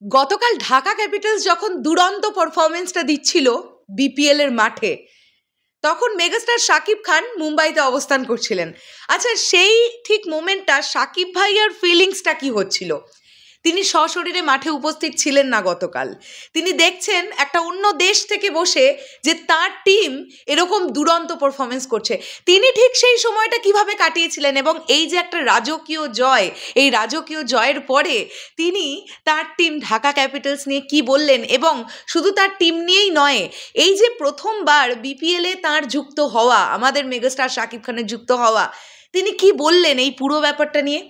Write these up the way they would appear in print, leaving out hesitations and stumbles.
গতকাল ঢাকা ক্যাপিটালস যখন দুরন্ত পারফরমেন্সটা দিচ্ছিল বিপিএল এর মাঠে, তখন মেগাস্টার শাকিব খান মুম্বাইতে অবস্থান করছিলেন। আচ্ছা, সেই ঠিক মোমেন্টটা শাকিব ভাইয়ার ফিলিংসটা কি হচ্ছিল? তিনি সশরীরে মাঠে উপস্থিত ছিলেন না গতকাল। তিনি দেখছেন একটা অন্য দেশ থেকে বসে যে তার টিম এরকম দুরন্ত পারফরমেন্স করছে। তিনি ঠিক সেই সময়টা কিভাবে কাটিয়েছিলেন, এবং এই যে একটা রাজকীয় জয়, এই রাজকীয় জয়ের পরে তিনি তার টিম ঢাকা ক্যাপিটালস নিয়ে কি বললেন, এবং শুধু তার টিম নিয়েই নয়, এই যে প্রথমবার বিপিএলে তার যুক্ত হওয়া, আমাদের মেগাস্টার শাকিব খানের যুক্ত হওয়া, তিনি কি বললেন এই পুরো ব্যাপারটা নিয়ে,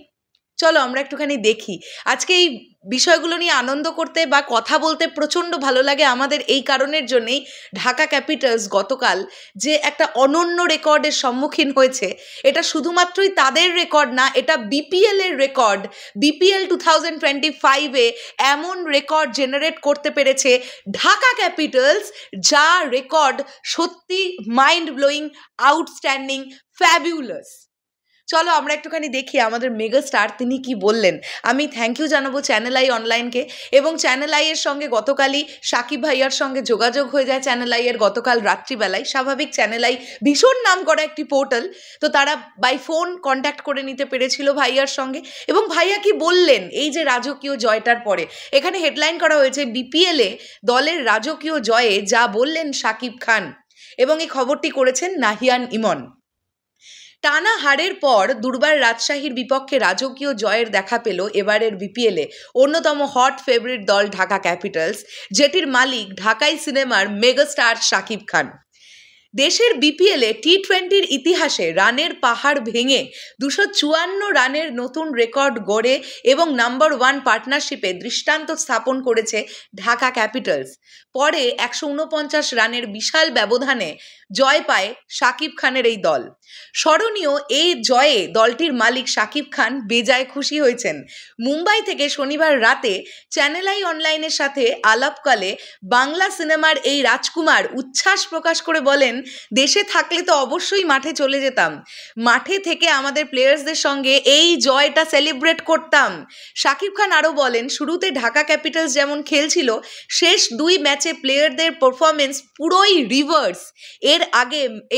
চলো আমরা একটুখানি দেখি। আজকে এই বিষয়গুলো নিয়ে আনন্দ করতে বা কথা বলতে প্রচণ্ড ভালো লাগে আমাদের এই কারণের জন্যেই, ঢাকা ক্যাপিটালস গতকাল যে একটা অনন্য রেকর্ডের সম্মুখীন হয়েছে, এটা শুধুমাত্রই তাদের রেকর্ড না, এটা বিপিএলের রেকর্ড। বিপিএল 2025-এ এমন রেকর্ড জেনারেট করতে পেরেছে ঢাকা ক্যাপিটালস, যা রেকর্ড সত্যি মাইন্ড ব্লোয়িং, আউটস্ট্যান্ডিং, ফ্যাবিউলাস। চলো আমরা একটুখানি দেখি আমাদের মেগাস্টার তিনি কি বললেন। আমি থ্যাংক ইউ জানাবো চ্যানেল আই অনলাইনকে, এবং চ্যানেল আইয়ের সঙ্গে গতকালই সাকিব ভাইয়ার সঙ্গে যোগাযোগ হয়ে যায় চ্যানেল আইয়ের গতকাল রাত্রিবেলায়। স্বাভাবিক, চ্যানেল আই ভীষণ নাম করা একটি পোর্টাল, তো তারা বাই ফোন কন্ট্যাক্ট করে নিতে পেরেছিল ভাইয়ার সঙ্গে। এবং ভাইয়া কি বললেন এই যে রাজকীয় জয়টার পরে, এখানে হেডলাইন করা হয়েছে বিপিএলে দলের রাজকীয় জয়ে যা বললেন শাকিব খান, এবং এই খবরটি করেছেন নাহিয়ান ইমন। টানা হারের পর দুর্বার রাজশাহীর বিপক্ষে রাজকীয় জয়ের দেখা পেল এবারের বিপিএলে অন্যতম হট ফেভারিট দল ঢাকা ক্যাপিটালস, যেটির মালিক ঢাকাই সিনেমার মেগাস্টার শাকিব খান। দেশের বিপিএলে টি-20-র ইতিহাসে রানের পাহাড় ভেঙে 254 রানের নতুন রেকর্ড গড়ে এবং নাম্বার 1 পার্টনারশিপে দৃষ্টান্ত স্থাপন করেছে ঢাকা ক্যাপিটালস। পরে 149 রানের বিশাল ব্যবধানে জয় পায় শাকিব খানের এই দল। স্মরণীয় এই জয়ে দলটির মালিক শাকিব খান বেজায় খুশি হয়েছেন। মুম্বাই থেকে শনিবার রাতে চ্যানেল আই অনলাইনের সাথে আলাপকালে বাংলা সিনেমার এই রাজকুমার উচ্ছ্বাস প্রকাশ করে বলেন, দেশে থাকলে তো অবশ্যই মাঠে চলে যেতাম, মাঠে থেকে আমাদের প্লেয়ার্সদের সঙ্গে এই জয়টা সেলিব্রেট করতাম। শাকিব খান আরও বলেন, শুরুতে ঢাকা ক্যাপিটালস যেমন খেলছিল, শেষ 2 ম্যাচে প্লেয়ারদের পারফরমেন্স পুরোই রিভার্স।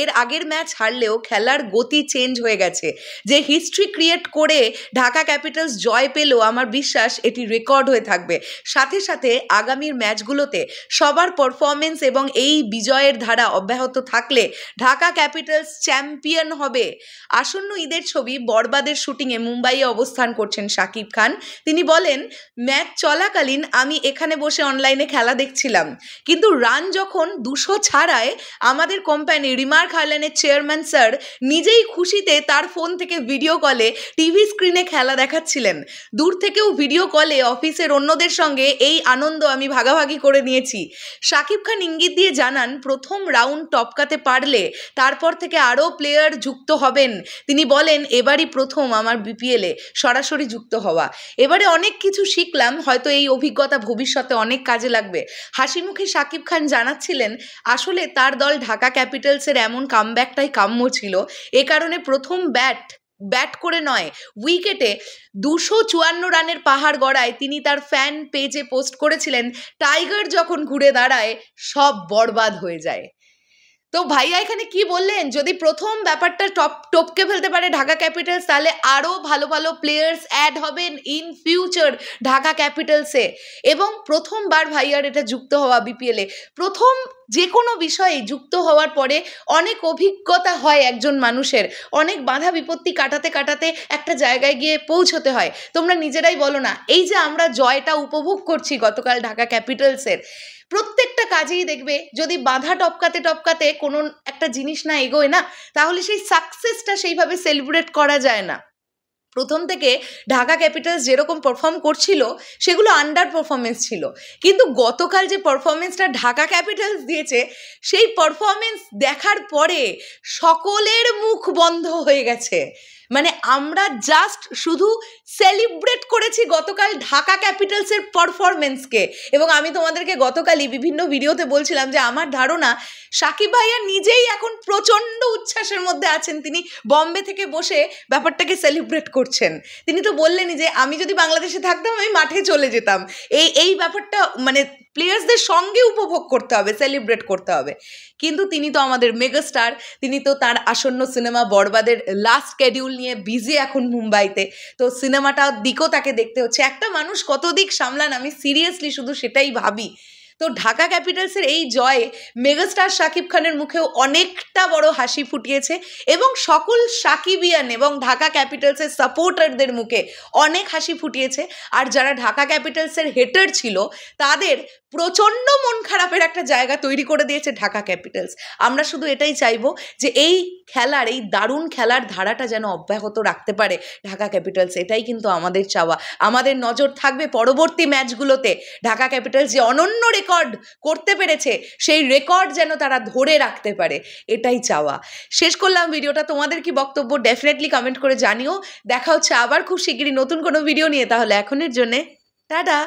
এর আগের ম্যাচ হারলেও খেলার গতি চেঞ্জ হয়ে গেছে। যে হিস্ট্রি ক্রিয়েট করে ঢাকা ক্যাপিটালস জয় পেল, আমার বিশ্বাস এটি রেকর্ড হয়ে থাকবে। সাথে সাথে আগামীর ম্যাচগুলোতে সবার পারফরমেন্স এবং এই বিজয়ের ধারা অব্যাহত থাকলে ঢাকা ক্যাপিটালস চ্যাম্পিয়ন হবে। আসন্ন ঈদের ছবি বরবাদের শুটিংয়ে মুম্বাইয়ে অবস্থান করছেন শাকিব খান। তিনি বলেন, ম্যাচ চলাকালীন আমি এখানে বসে অনলাইনে খেলা দেখছিলাম, কিন্তু রান যখন 200 ছাড়ায় আমাদের কোম্পানি রিমার্ক আইল্যান্ডের চেয়ারম্যান স্যার নিজেই খুশিতে তার ফোন থেকে ভিডিও কলে টিভি স্ক্রিনে খেলা দেখাচ্ছিলেন। দূর থেকেও ভিডিও কলে অফিসের অন্যদের সঙ্গে এই আনন্দ আমি ভাগাভাগি করে নিয়েছি। শাকিব খান ইঙ্গিত দিয়ে জানান, প্রথম রাউন্ড টপকাতে পারলে তারপর থেকে আরও প্লেয়ার যুক্ত হবেন। তিনি বলেন, এবারই প্রথম আমার বিপিএলে সরাসরি যুক্ত হওয়া, এবারে অনেক কিছু শিখলাম, হয়তো এই অভিজ্ঞতা ভবিষ্যতে অনেক কাজে লাগবে। হাসি মুখে শাকিব খান জানাচ্ছিলেন, আসলে তার দল ঢাকা ক্যাপিটালসের এমন কামব্যাকটাই কাম্য ছিল। এ কারণে প্রথম ব্যাট করে নয়, উইকেটে 254 রানের পাহাড় গড়ায় তিনি তার ফ্যান পেজে পোস্ট করেছিলেন, টাইগার যখন ঘুরে দাঁড়ায় সব বরবাদ হয়ে যায়। তো ভাইয়া এখানে কি বললেন, যদি প্রথম ব্যাপারটা টপকে ফেলতে পারে ঢাকা ক্যাপিটালস, তাহলে আরও ভালো ভালো প্লেয়ার্স অ্যাড হবেন ইন ফিউচার ঢাকা ক্যাপিটালসে। এবং প্রথমবার ভাইয়ার এটা যুক্ত হওয়া বিপিএলে, প্রথম যে কোনো বিষয়ে যুক্ত হওয়ার পরে অনেক অভিজ্ঞতা হয় একজন মানুষের, অনেক বাধা বিপত্তি কাটাতে কাটাতে একটা জায়গায় গিয়ে পৌঁছতে হয়। তোমরা নিজেরাই বলো না, এই যে আমরা জয়টা উপভোগ করছি গতকাল ঢাকা ক্যাপিটালসের, প্রত্যেকটা কাজেই দেখবে যদি বাধা টপকাতে টপকাতে কোনো একটা জিনিস না এগোয় না, তাহলে সেই সাকসেসটা সেইভাবে সেলিব্রেট করা যায় না। প্রথম থেকে ঢাকা ক্যাপিটালস যেরকম পারফর্ম করছিল সেগুলো আন্ডার পারফরমেন্স ছিল, কিন্তু গতকাল যে পারফরমেন্সটা ঢাকা ক্যাপিটালস দিয়েছে, সেই পারফরমেন্স দেখার পরে সকলের মুখ বন্ধ হয়ে গেছে। মানে আমরা জাস্ট শুধু সেলিব্রেট করেছি গতকাল ঢাকা ক্যাপিটালসের পারফরমেন্সকে। এবং আমি তোমাদেরকে গতকালই বিভিন্ন ভিডিওতে বলছিলাম যে আমার ধারণা সাকিব ভাইয়া নিজেই এখন প্রচণ্ড উচ্ছ্বাসের মধ্যে আছেন, তিনি বম্বে থেকে বসে ব্যাপারটাকে সেলিব্রেট করছেন। তিনি তো বললেনই যে আমি যদি বাংলাদেশে থাকতাম আমি মাঠে চলে যেতাম, এই ব্যাপারটা মানে প্লেয়ার্সদের সঙ্গে উপভোগ করতে হবে, সেলিব্রেট করতে হবে। কিন্তু তিনি তো আমাদের মেগাস্টার, তিনি তো তার আসন্ন সিনেমা বরবাদের লাস্ট স্কেডিউল নিয়ে বিজি এখন মুম্বাইতে। তো সিনেমাটার দিকও তাকে দেখতে হচ্ছে। একটা মানুষ কত দিক সামলান, আমি সিরিয়াসলি শুধু সেটাই ভাবি। তো ঢাকা ক্যাপিটালসের এই জয়ে মেগাস্টার শাকিব খানের মুখেও অনেকটা বড় হাসি ফুটিয়েছে এবং সকল সাকিবিয়ান এবং ঢাকা ক্যাপিটালসের সাপোর্টারদের মুখে অনেক হাসি ফুটিয়েছে। আর যারা ঢাকা ক্যাপিটালসের হেটার ছিল তাদের প্রচণ্ড মন খারাপের একটা জায়গা তৈরি করে দিয়েছে ঢাকা ক্যাপিটালস। আমরা শুধু এটাই চাইবো যে এই খেলার, এই দারুণ খেলার ধারাটা যেন অব্যাহত রাখতে পারে ঢাকা ক্যাপিটালস, এটাই কিন্তু আমাদের চাওয়া। আমাদের নজর থাকবে পরবর্তী ম্যাচগুলোতে ঢাকা ক্যাপিটালস যে অনন্য রেকর্ড করতে পেরেছে সেই রেকর্ড যেন তারা ধরে রাখতে পারে, এটাই চাওয়া। শেষ করলাম ভিডিওটা। তোমাদের কি বক্তব্য ডেফিনেটলি কমেন্ট করে জানিও। দেখা হচ্ছে আবার খুব শিগগিরই নতুন কোনো ভিডিও নিয়ে। তাহলে এখনের জন্যে টাটা।